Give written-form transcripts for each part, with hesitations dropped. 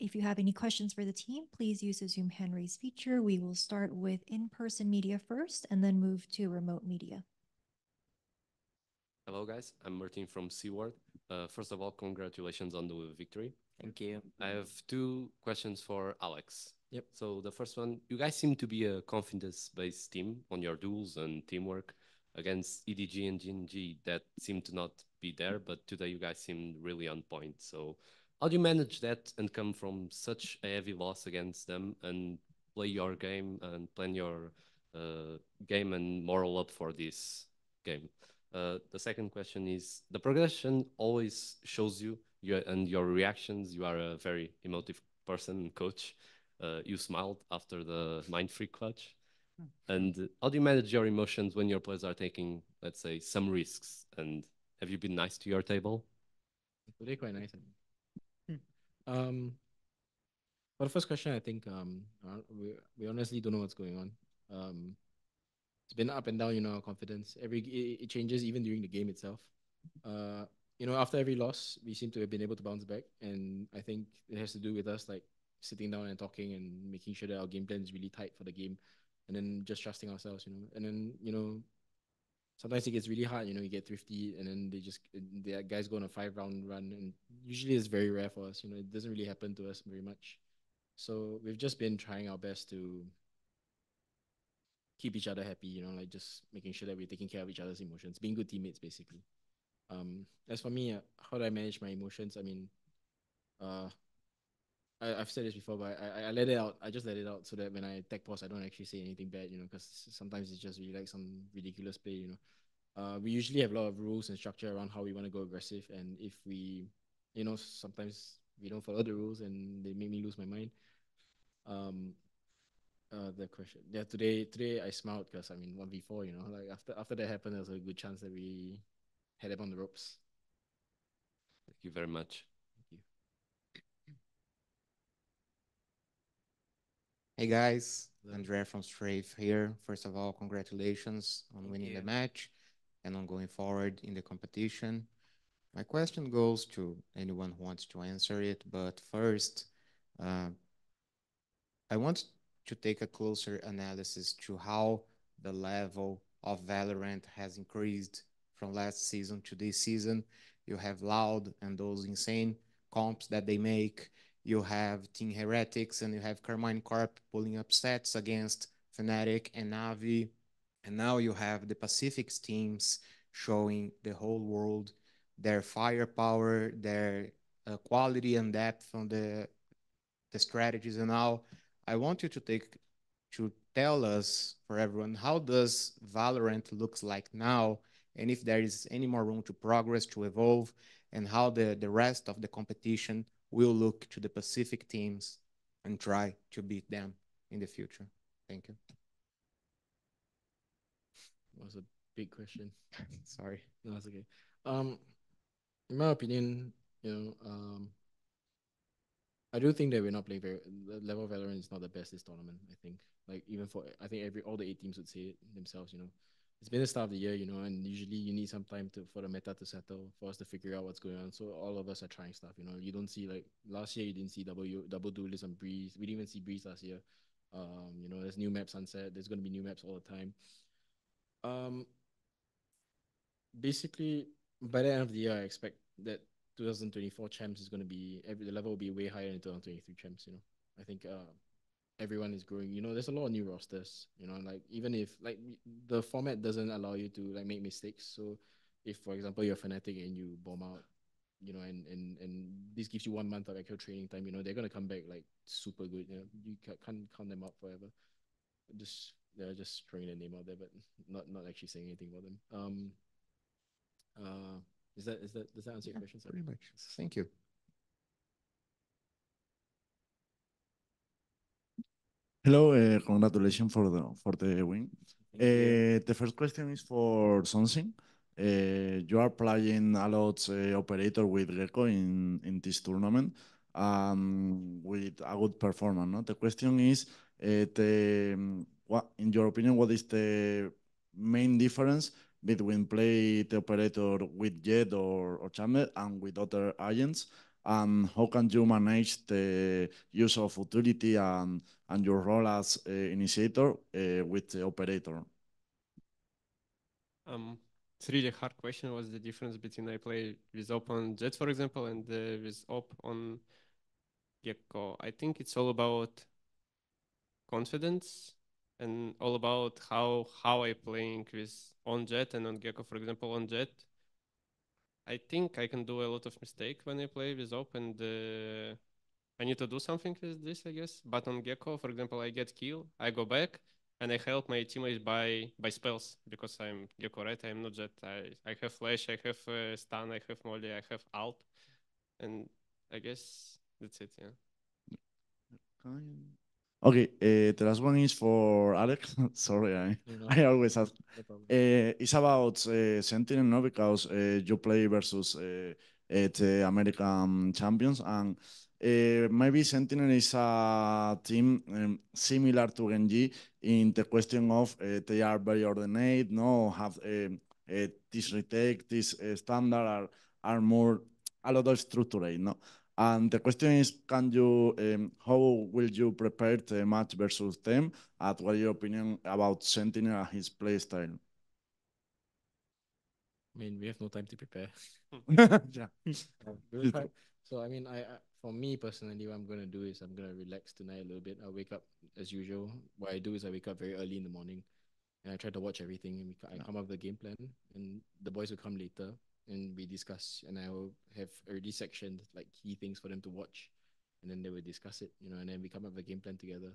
If you have any questions for the team, please use the Zoom hand raise feature. We will start with in-person media first and then move to remote media. Hello, guys. I'm Martin from Seaward. First of all, congratulations on the victory. Thank you. I have two questions for Alex. Yep. So the first one, you guys seem to be a confidence-based team on your duels and teamwork against EDG and GNG that seem to not be there, but today you guys seem really on point. So how do you manage that and come from such a heavy loss against them and play your game and plan your game and moral up for this game? The second question is the progression always shows you and your reactions. You are a very emotive person, coach. You smiled after the mind freak clutch. And how do you manage your emotions when your players are taking, let's say, some risks? And have you been nice to your table? Today quite nice. Um, for the first question, I think we honestly don't know what's going on. It's been up and down, our confidence. It changes even during the game itself. Uh, after every loss, we seem to have been able to bounce back, and I think it has to do with us like sitting down and talking and making sure that our game plan is really tight for the game, and then just trusting ourselves, and then sometimes it gets really hard. You get thrifty, and then the guys go on a 5 round run, and usually it's very rare for us. It doesn't really happen to us very much. So we've just been trying our best to keep each other happy. Like just making sure that we're taking care of each other's emotions, being good teammates, basically. As for me, how do I manage my emotions? I mean, uh, I've said this before, but I let it out. I just let it out so that when I tech pause, I don't actually say anything bad, because sometimes it's just really like some ridiculous play. We usually have a lot of rules and structure around how we want to go aggressive, and if we, sometimes we don't follow the rules and they make me lose my mind. Um, the question, yeah, today I smiled because I mean 1v4, like after that happened, there was a good chance that we had them on the ropes. Thank you very much. Thank you. Hey guys, Hello. Andrea from Strafe here. First of all, congratulations on Thank winning you. the match and on going forward in the competition. My question goes to anyone who wants to answer it, but first, uh, I want to take a closer analysis to how the level of Valorant has increased from last season to this season. You have Loud and those insane comps that they make. You have Team Heretics and you have Carmine Corp pulling up sets against Fnatic and Navi. And now you have the Pacifics teams showing the whole world their firepower, their quality and depth on the strategies and all. I want you to tell us for everyone how does Valorant looks like now, and if there is any more room to progress, to evolve, and how the rest of the competition will look to the Pacific teams and try to beat them in the future. Thank you. That was a big question. Sorry. No, it's okay. Um, in my opinion, you know, um, I do think that we're not playing very. The level of Valorant is not the best this tournament. I think, like even for I think all the 8 teams would say it themselves. It's been the start of the year, and usually you need some time for the meta to settle for us to figure out what's going on. So all of us are trying stuff. You don't see like last year you didn't see double duelist on Breeze. We didn't even see Breeze last year. There's new map Sunset. There's gonna be new maps all the time. Um, Basically, by the end of the year, I expect that 2024 champs is going to be the level will be way higher than 2023 champs. I think everyone is growing. There's a lot of new rosters. Like even if like the format doesn't allow you to like make mistakes. So if for example you're a fanatic and you bomb out, and this gives you 1 month of actual training time. They're gonna come back like super good. You can't count them out forever. Just they're just throwing their name out there, but not actually saying anything about them. Uh, does that answer your Yeah, question? Sorry. pretty much. Thank you. Hello, congratulations for the win. Thank you. The first question is for Sonsing. You are playing a lot operator with Gecko in this tournament with a good performance. No? The question is, what, in your opinion, what is the main difference between play the operator with Jet or Chamber and with other agents? and how can you manage the use of utility and your role as initiator with the operator? It's a really hard question. What's the difference between I play with op on Jet, for example, and with op on Gecko? I think it's all about confidence and all about how I playing with on Jet and on Gecko. For example, on Jet, I think I can do a lot of mistake when I play with op, and I need to do something with this, I guess. But on Gecko, for example, I get kill, I go back, and I help my teammates by spells because I'm Gecko, right? I'm not Jet. I have flash, I have stun, I have molly, I have alt, and I guess that's it. Yeah. Okay, the last one is for Alex. Sorry, No, I always ask. no problem. It's about Sentinel, no? Because you play versus the American champions, and maybe Sentinel is a team similar to Genji in the question of they are very ordained, no, have this retake, this standard are more a lot of structure, no. And the question is, how will you prepare the match versus them? And what is your opinion about Sentinel and his play style? I mean, we have no time to prepare. Yeah. So I mean, for me personally, what I'm gonna do is I'm gonna relax tonight a little bit. I'll wake up as usual. What I do is I wake up very early in the morning, and I try to watch everything. And I come up with a game plan, and the boys will come later, and we discuss. And I will have already sectioned like key things for them to watch, and then they will discuss it, and then we come up with a game plan together.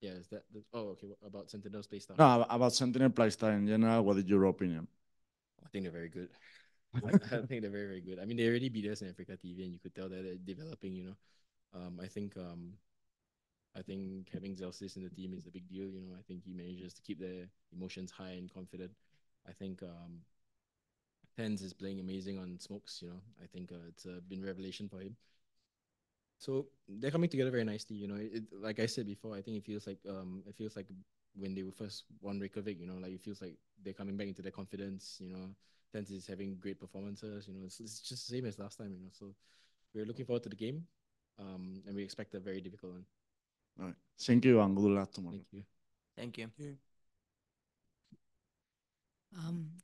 Yeah, is that oh okay? What about Sentinel's play style? No, about Sentinel play style in general, what is your opinion? I think they're very good. I think they're very, very good. I mean, they already beat us in Africa TV, and you could tell that they're developing. I think having Zelsis in the team is a big deal. I think he manages to keep their emotions high and confident. I think Tens is playing amazing on smokes. I think it's been revelation for him. So they're coming together very nicely. Like I said before, I think it feels like when they were first won Reykjavik. Like it feels like they're coming back into their confidence. Tens is having great performances. It's just the same as last time. So we're looking forward to the game, and we expect a very difficult one. All right. Thank you and good luck tomorrow. Thank you. Thank you.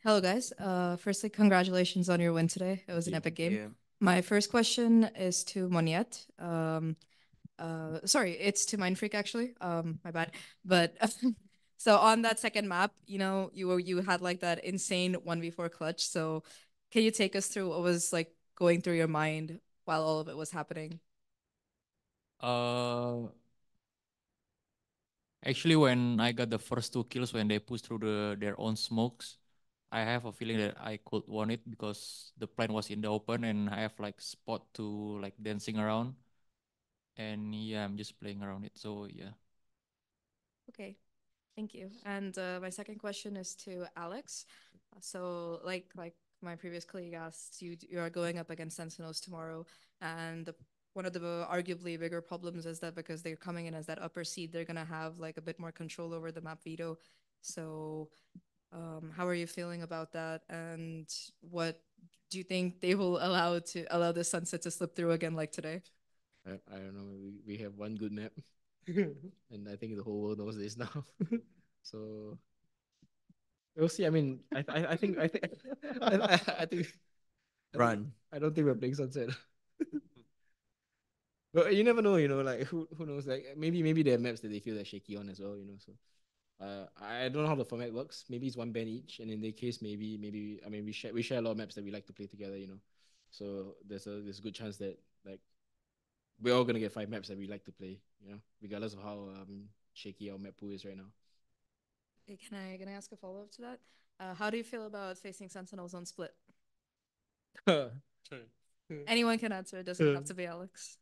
Hello, guys. Firstly, congratulations on your win today. It was an epic game. Yeah. My first question is to Moniette. Sorry, it's to Mindfreak actually. My bad. But so on that second map, you had like that insane 1v4 clutch. So can you take us through what was like going through your mind while all of it was happening? Actually, when I got the first 2 kills, when they pushed through their own smokes, I have a feeling that I could won it because the plan was in the open and I have like spot to like dancing around. And yeah, I'm just playing around it. So yeah. Okay, thank you. And my second question is to Alex. So like my previous colleague asked, you are going up against Sentinels tomorrow, and one of the arguably bigger problems is that because they're coming in as that upper seed, they're gonna have like a bit more control over the map veto. So how are you feeling about that? And what do you think they will allow the sunset to slip through again like today? I don't know. We have one good map, and I think the whole world knows this now. So we'll see. I mean, I think I think Run. I don't think we're playing sunset. But you never know. Like who knows? Like maybe there are maps that they feel like shaky on as well. So I don't know how the format works. Maybe it's one band each, and in their case, maybe I mean we share a lot of maps that we like to play together. So there's a good chance that like we're all gonna get 5 maps that we like to play. Regardless of how shaky our map pool is right now. Okay, can I ask a follow up to that? How do you feel about facing Sentinels on split? Anyone can answer. It doesn't have to be Alex.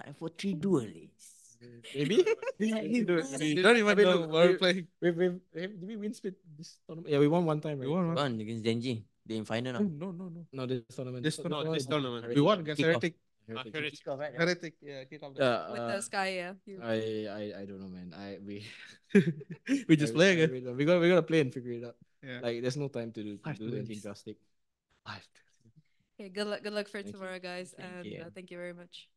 Time for 3 duelists. Maybe. You don't even know what we're playing. Did we win split this tournament? Yeah, we won one time, right? We won one. One against Genji. They in final now. No. No, this tournament. This tournament. We Heretic. won against Kick off. Heretic. Heretic. Heretic. Yeah, kick off. With the Sky, yeah. I don't know, man. We just play again. We gotta play and figure it out. Yeah. Like there's no time to do anything drastic. Okay, Okay, good luck for Thank you. tomorrow, guys, Thank and you. thank you very much.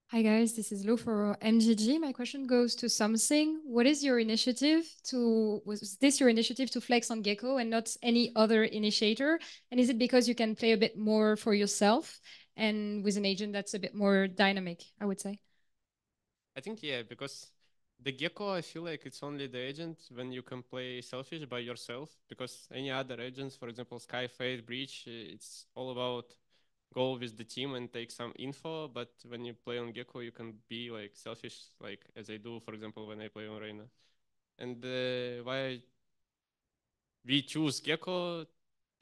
Hi guys, this is Lou for NGG. My question goes to something. What is your initiative was this your initiative to flex on Gecko and not any other initiator? And is it because you can play a bit more for yourself and with an agent that's a bit more dynamic, I would say? I think yeah, because the Gecko, I feel like it's only the agent when you can play selfish by yourself. Because any other agents, for example, Skyfade, Breach, it's all about go with the team and take some info. But when you play on Gecko, you can be like selfish, like as I do, for example, when I play on Reina. And why we choose Gecko,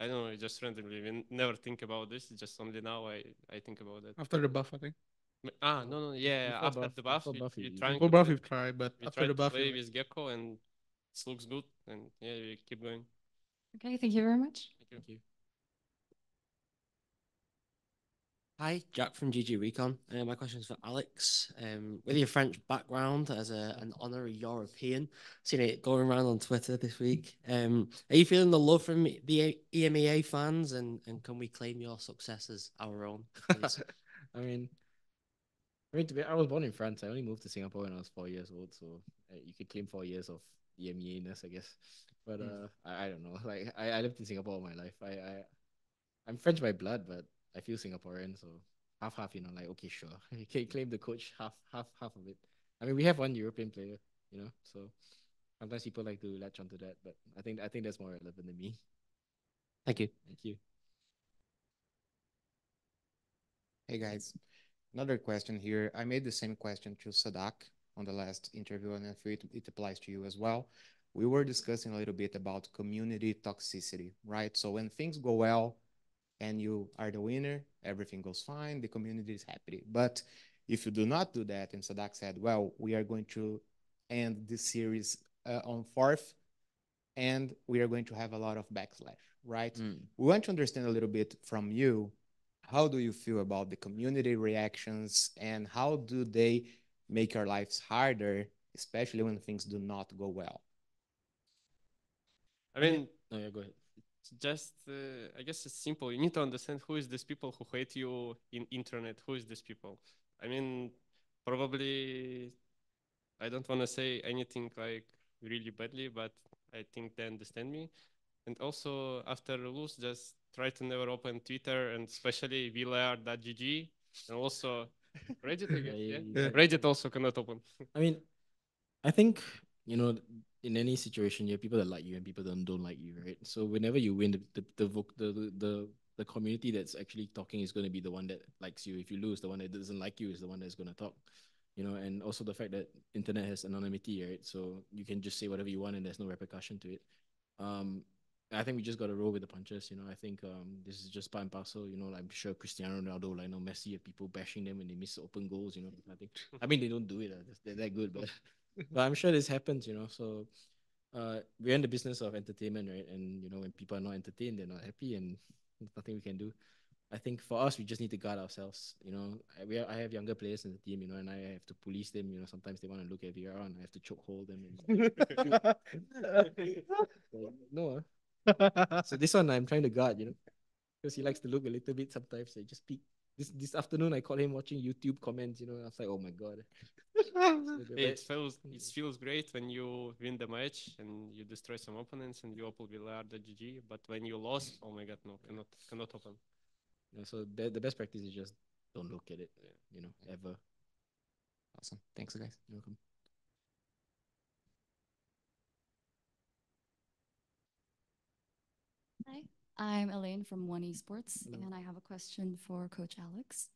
I don't know, just randomly. We never think about this. It's just only now I think about it. After the buff, I think. No, yeah. Before After buff- the buff, before we, buff, we you- trying Before to buff, play, we've tried, but we after try the to buff, play you're with Gecko and it looks good. And yeah, we keep going. Okay, thank you very much. Thank you. Thank you. Hi, Jack from GG Recon. My question is for Alex. With your French background as an honorary European, seen it going around on Twitter this week. Are you feeling the love from the EMEA fans, and can we claim your success as our own, please? I was born in France. I only moved to Singapore when I was 4 years old, so you could claim 4 years of EMEA-ness, I guess. But I don't know. Like I lived in Singapore all my life. I'm French by blood, but I feel Singaporean, so half. Like okay, sure, you can claim the coach half of it. I mean, we have one European player, so sometimes people like to latch onto that, but I think that's more relevant than me. Thank you. Thank you. Hey guys, another question here. I made the same question to Sadak on the last interview, and I feel it applies to you as well. We were discussing a little bit about community toxicity, right? So when things go well and you are the winner, everything goes fine, the community is happy. But if you do not do that, and Sadak said, well, we are going to end this series on fourth, and we are going to have a lot of backslash, right? We want to understand a little bit from you, how do you feel about the community reactions and how do they make our lives harder, especially when things do not go well? I mean, No, yeah, go ahead. it's just, I guess it's simple. You need to understand who is these people who hate you in internet. Who is these people? I mean, probably, I don't want to say anything like really badly, but I think they understand me. And also, after lose, just try to never open Twitter and especially VLR.gg. And also Reddit, I guess, yeah. Reddit also cannot open. I mean, I think, in any situation, you have people that like you and people that don't like you, right? So whenever you win, the community that's actually talking is going to be the one that likes you. If you lose, the one that doesn't like you is the one that's going to talk. And also the fact that internet has anonymity, right? So you can just say whatever you want and there's no repercussion to it. I think we just got to roll with the punches. I think this is just part and parcel. I'm sure Cristiano Ronaldo, like Messi, have people bashing them when they miss open goals. I mean, they don't do it. They're that good, but but I'm sure this happens. So we're in the business of entertainment, right? And when people are not entertained, they're not happy, and there's nothing we can do. I think for us, we just need to guard ourselves. I have younger players in the team, and I have to police them. Sometimes they want to look at VR, and I have to choke hold them. No, so this one I'm trying to guard, because he likes to look a little bit sometimes. I just peek. This afternoon, I caught him watching YouTube comments. I was like, oh my god. It feels great when you win the match and you destroy some opponents and you open VLR.gg. But when you lost, oh my god, no, cannot open. So the best practice is just don't look at it. Ever. Awesome. Thanks, guys. You're welcome. Hi, I'm Elaine from One Esports, Hello. and I have a question for Coach Alex.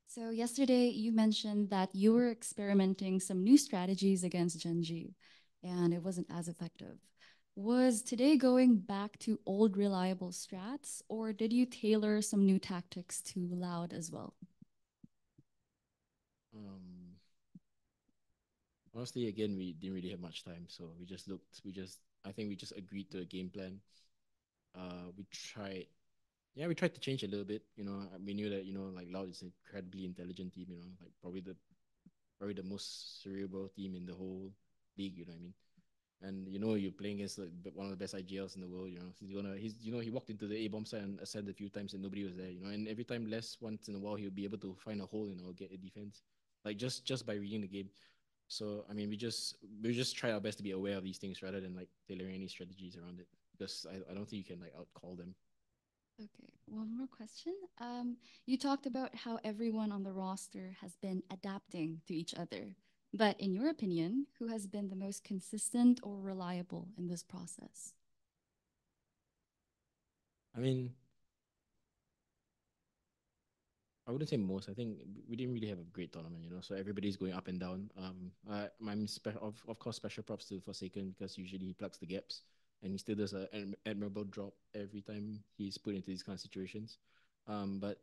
So yesterday you mentioned that you were experimenting some new strategies against Genji, and it wasn't as effective. Was today going back to old reliable strats, or did you tailor some new tactics to Loud as well? Honestly, again, we didn't really have much time, so I think we just agreed to a game plan. We tried, yeah, we tried to change a little bit. We knew that like Loud is an incredibly intelligent team. Like probably the most cerebral team in the whole league. You know what I mean? And you're playing against like one of the best IGLs in the world. He walked into the A bomb site and ascended a few times and nobody was there. And every time Les once in a while he'll be able to find a hole, get a defense, like just by reading the game. So I mean, we just try our best to be aware of these things rather than like tailoring any strategies around it, because I don't think you can like outcall them. Okay, one more question. You talked about how everyone on the roster has been adapting to each other. But in your opinion, who has been the most consistent or reliable in this process? I mean, I wouldn't say most. I think we didn't really have a great tournament, So everybody's going up and down. Of course special props to Forsaken, because usually he plugs the gaps, and he still does an admirable drop every time he's put into these kind of situations. But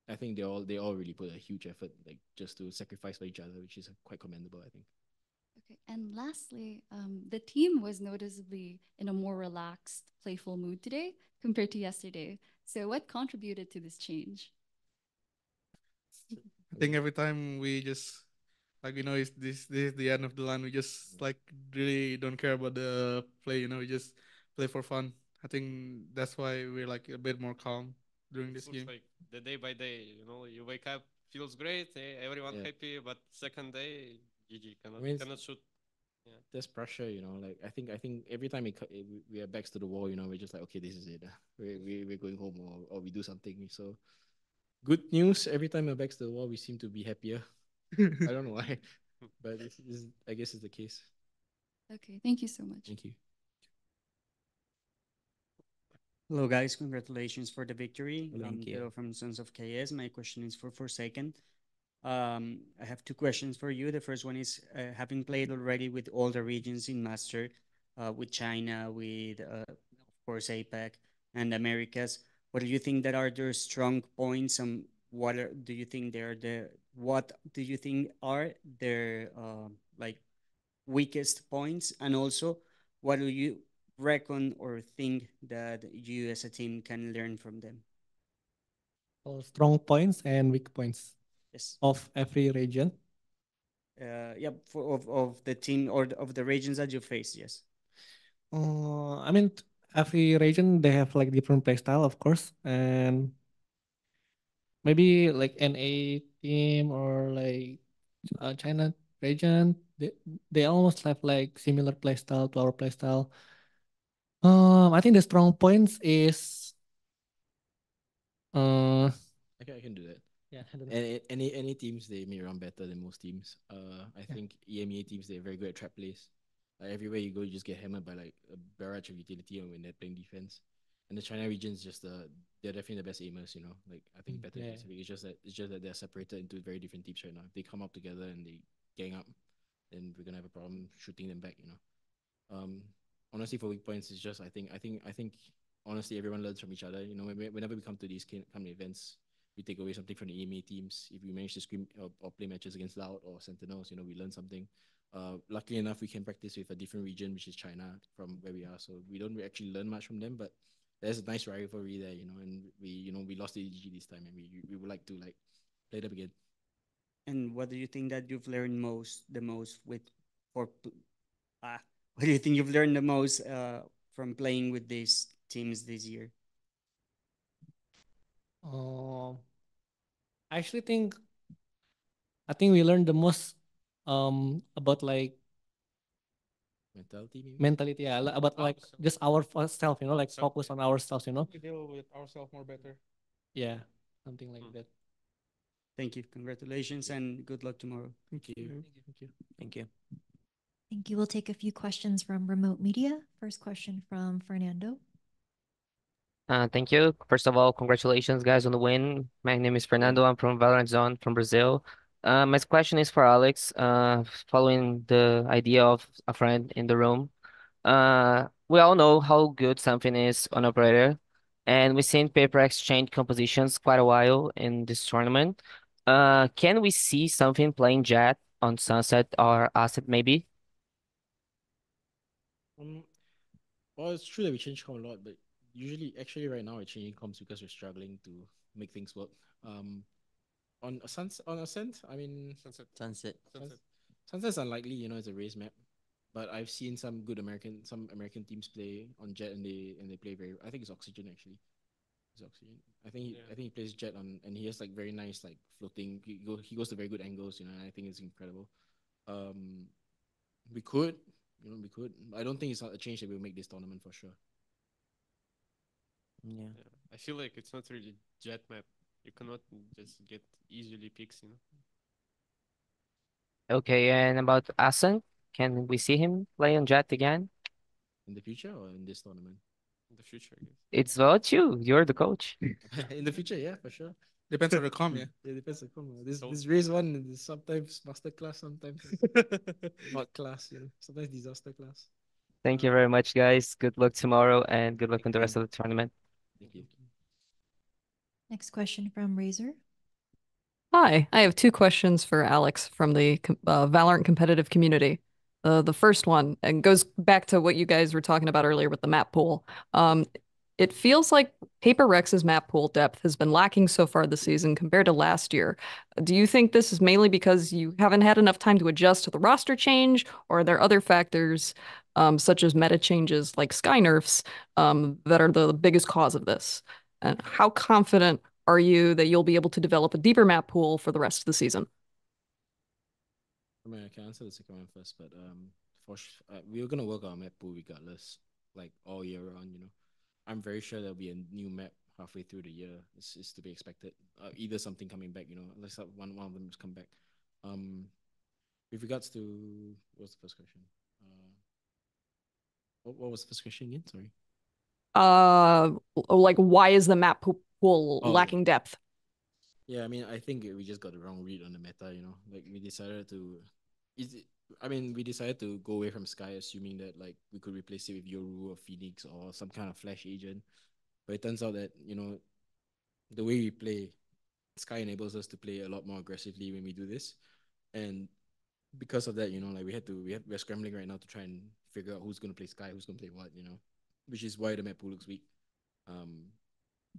I think they all really put a huge effort, like just to sacrifice for each other, which is quite commendable, I think. Okay, and lastly, the team was noticeably in a more relaxed, playful mood today compared to yesterday. So, what contributed to this change? I think every time we just like it's this is the end of the line. We just like really don't care about the play. We just play for fun. I think that's why we're like a bit more calm during this Looks game. like the day by day. You wake up, feels great, everyone Yeah. happy, but second day, GG I mean, cannot shoot. Yeah. There's pressure, Like I think every time we are backs to the wall, we're just like, okay, this is it. We're going home, or we do something. So good news. Every time we're backs to the wall, we seem to be happier. I don't know why, but I guess it's the case. Okay, thank you so much. Thank you. Hello, guys. Congratulations for the victory. Thank I'm you. Tero from Sons of KS. My question is for Forsaken. I have two questions for you. The first one is having played already with all the regions in Master, with China, with, of course, APAC and Americas, what do you think that are their strong points, and do you think what do you think are their like weakest points? And also, what do you reckon or think that you as a team can learn from them? Strong points and weak points Yes. of every region. Yeah, of the team or of the regions that you face, yes. I mean, every region they have like different play style, of course, and maybe like NA team or like China region, they almost have like similar play style to our play style. I think the strong points is I can do that. yeah, I don't know. Any teams, they may run better than most teams. I think EMEA teams, they're very good at trap plays. Like everywhere you go, you just get hammered by like a barrage of utility when they're playing defense. And the China region's just they're definitely the best aimers. Like I think better yeah. Pacific. It's just that they're separated into very different teams right now. If they come up together and they gang up, then we're gonna have a problem shooting them back. Honestly, for weak points, it's just I think honestly everyone learns from each other. Whenever we come to these kind of events, we take away something from the EMA teams. If we manage to scream or play matches against Loud or Sentinels, we learn something. Luckily enough, we can practice with a different region, which is China, from where we are. So we don't actually learn much from them, but there's a nice rivalry there, and we lost to EDG this time, and we would like to like play them again. And what do you think that you've learned the most with for what do you think you've learned the most from playing with these teams this year? Um, I actually think I think we learned the most about like Mentality, maybe. mentality, yeah, about like just our self, like focus on ourselves, We deal with ourselves more better. yeah, something like that. Thank you. Congratulations and good luck tomorrow. Thank you. Thank you. Thank you. Thank you. We'll take a few questions from remote media. First question from Fernando. Thank you. First of all, congratulations, guys, on the win. My name is Fernando. I'm from Valorant Zone from Brazil. My question is for Alex. Following the idea of a friend in the room, we all know how good something is on operator, and we've seen PRX change compositions quite a while in this tournament. Can we see something playing Jet on Sunset or Asset maybe? Well, it's true that we change com a lot, but actually, right now, we're changing comms because we're struggling to make things work. On Ascent, I mean, Sunset. Sunset's unlikely, it's a race map. But I've seen some American teams play on Jet, and they play very. I think it's Oxygen actually. It's Oxygen. I think he plays Jet on, and he has like very nice like floating. He goes to very good angles, and I think it's incredible. Um, we could, we could. I don't think it's not a change that will make this tournament for sure. Yeah. I feel like it's not really jet map. You cannot just get easily picks. Okay, and about Asen, can we see him play on Jet again? In the future or in this tournament? In the future, I guess. It's about you. You're the coach. In the future, yeah, for sure. Depends on the com, yeah. Yeah, depends on the com. This race one is sometimes master class, sometimes not class. Sometimes disaster class. Thank you very much, guys. Good luck tomorrow and good luck on the rest of the tournament. Thank you. Next question from Razor. Hi, I have two questions for Alex from the Valorant competitive community. The first one and goes back to what you guys were talking about earlier with the map pool. It feels like PRX's map pool depth has been lacking so far this season compared to last year. Do you think this is mainly because you haven't had enough time to adjust to the roster change, or are there other factors, such as meta changes like sky nerfs, that are the biggest cause of this? And how confident are you that you'll be able to develop a deeper map pool for the rest of the season? I mean, I can answer the second one first, but we're gonna work on our map pool regardless, like all year round. I'm very sure there'll be a new map halfway through the year. It's to be expected. Either something coming back, unless one of them has come back. With regards to what's the first question? What was the first question again? Sorry. Like why is the map pool lacking depth? Yeah, I mean, I think we just got the wrong read on the meta. Like we decided to, we decided to go away from Sky, assuming that like we could replace it with Yoru or Phoenix or some kind of flash agent. But it turns out that the way we play, Sky enables us to play a lot more aggressively when we do this, and because of that, like we're scrambling right now to try and figure out who's gonna play Sky, who's gonna play what, which is why the map pool looks weak.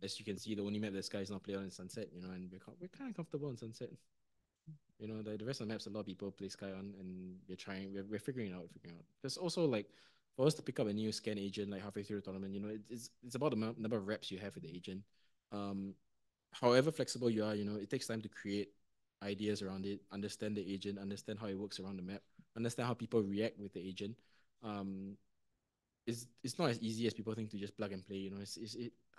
As you can see, the only map that Sky is not play on is Sunset, and we're kind of comfortable on Sunset. The rest of the maps a lot of people play Sky on, and we're figuring it out. There's also like for us to pick up a new scan agent like halfway through the tournament, it's about the number of reps you have with the agent. However flexible you are, it takes time to create ideas around it, understand the agent, understand how it works around the map, understand how people react with the agent. It's not as easy as people think to just plug and play.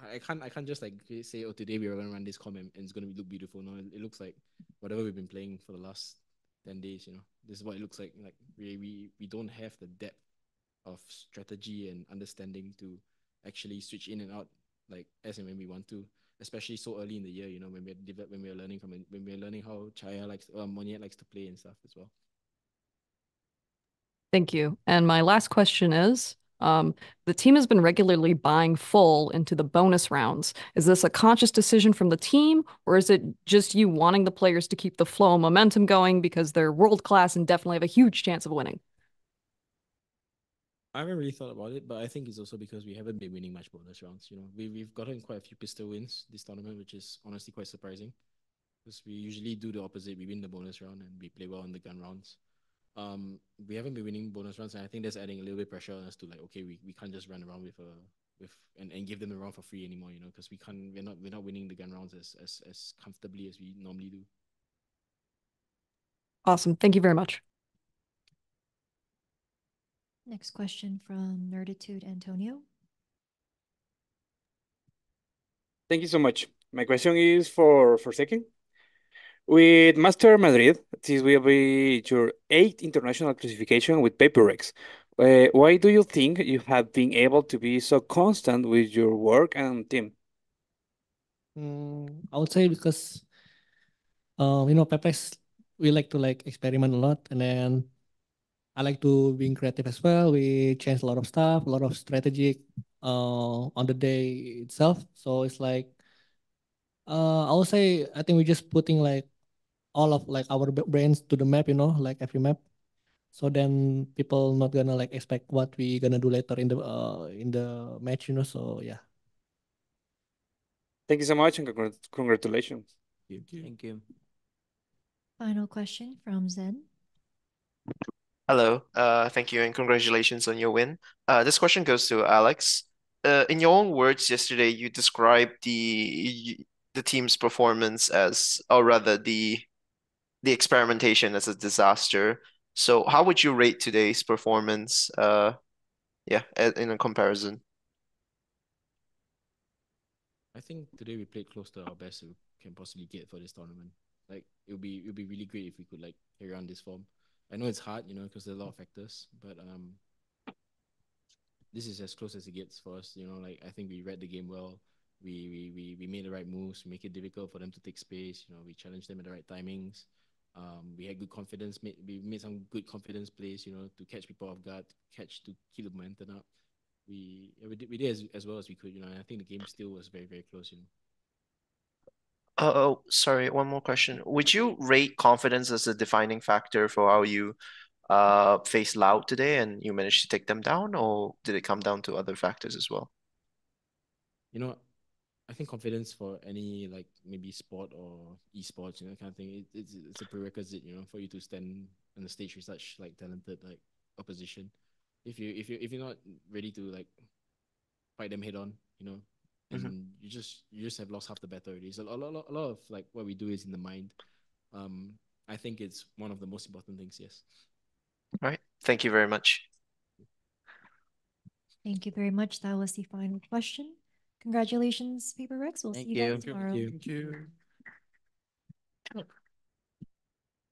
I can't just like say, oh, today we're gonna run this comment and it's gonna look beautiful. No, it looks like whatever we've been playing for the last 10 days. This is what it looks like. Like we don't have the depth of strategy and understanding to actually switch in and out like as and when we want to, especially so early in the year. When we're learning how Chaya Moniet likes to play and stuff as well. Thank you. And my last question is, the team has been regularly buying full into the bonus rounds. Is this a conscious decision from the team, or is it just you wanting the players to keep the flow and momentum going because they're world class and definitely have a huge chance of winning? I haven't really thought about it, but I think it's also because we haven't been winning much bonus rounds. We've gotten quite a few pistol wins this tournament, which is honestly quite surprising. Because we usually do the opposite. We win the bonus round and we play well in the gun rounds. We haven't been winning bonus rounds, and I think that's adding a little bit of pressure on us to like, okay, we can't just run around and give them the round for free anymore, because we're not winning the gun rounds as comfortably as we normally do. Awesome. Thank you very much. Next question from Nerditude Antonio. Thank you so much. My question is for second. With Master Madrid, this will be your 8th international classification with PRX. Why do you think you have been able to be so constant with your work and team? I would say because PRX, we like to like experiment a lot, and then I like to being creative as well. We change a lot of stuff, a lot of strategic on the day itself. So it's like I would say I think we're just putting like all of like our brains to the map, like every map. So then people not gonna like expect what we gonna do later in the match, So yeah. Thank you so much and congratulations. Thank you. Final question from Zen. Hello. Thank you and congratulations on your win. This question goes to Alex. In your own words yesterday, you described the team's performance as, or rather the experimentation as a disaster. So how would you rate today's performance? Yeah, in a comparison. I think today we played close to our best we can possibly get for this tournament. Like it would be really great if we could like carry on this form. I know it's hard, because there's a lot of factors, but this is as close as it gets for us. Like I think we read the game well. We made the right moves, make it difficult for them to take space. We challenged them at the right timings. We had good confidence. We made some good confidence plays. To catch people off guard, to keep the momentum up. We did as well as we could. And I think the game still was very very close. Oh, sorry, one more question. Would you rate confidence as a defining factor for how you faced Loud today and you managed to take them down, or did it come down to other factors as well? I think confidence for any like maybe sport or esports, kind of thing. It's a prerequisite, for you to stand on the stage with such like talented like opposition. If you're not ready to like fight them head on, and you just have lost half the battle already. So a lot of like what we do is in the mind. I think it's one of the most important things. Yes. All right. Thank you very much. Thank you very much. That was the final question. Congratulations, PRX. We'll see you guys tomorrow. Thank you.